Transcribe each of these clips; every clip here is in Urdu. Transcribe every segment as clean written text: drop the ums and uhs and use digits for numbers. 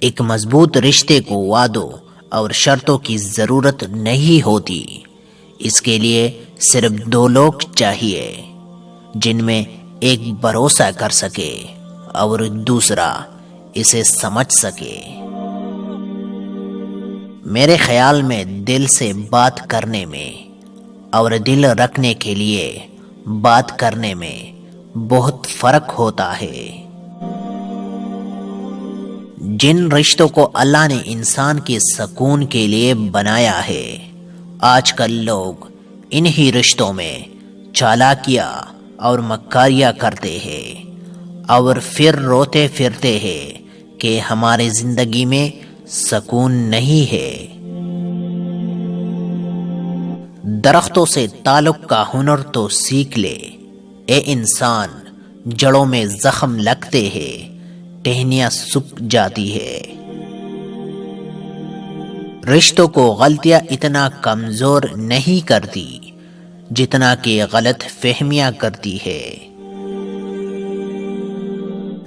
ایک مضبوط رشتے کو وعدوں اور شرطوں کی ضرورت نہیں ہوتی، اس کے لیے صرف دو لوگ چاہیے جن میں ایک بھروسہ کر سکے اور دوسرا اسے سمجھ سکے۔ میرے خیال میں دل سے بات کرنے میں اور دل رکھنے کے لیے بات کرنے میں بہت فرق ہوتا ہے۔ جن رشتوں کو اللہ نے انسان کے سکون کے لیے بنایا ہے، آج کل لوگ انہی رشتوں میں چالاکیاں اور مکاریاں کرتے ہیں اور پھر روتے پھرتے ہیں کہ ہماری زندگی میں سکون نہیں ہے۔ درختوں سے تعلق کا ہنر تو سیکھ لے اے انسان، جڑوں میں زخم لگتے ہیں، ٹہنیاں سوکھ جاتی ہے۔ رشتوں کو غلطیاں اتنا کمزور نہیں کرتی جتنا کہ غلط فہمیاں کرتی ہے۔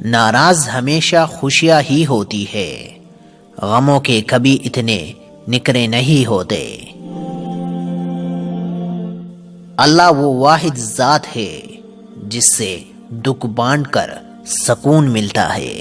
ناراض ہمیشہ خوشیاں ہی ہوتی ہے، غموں کے کبھی اتنے نکرے نہیں ہوتے۔ اللہ وہ واحد ذات ہے جس سے دکھ بانٹ کر سکون ملتا ہے۔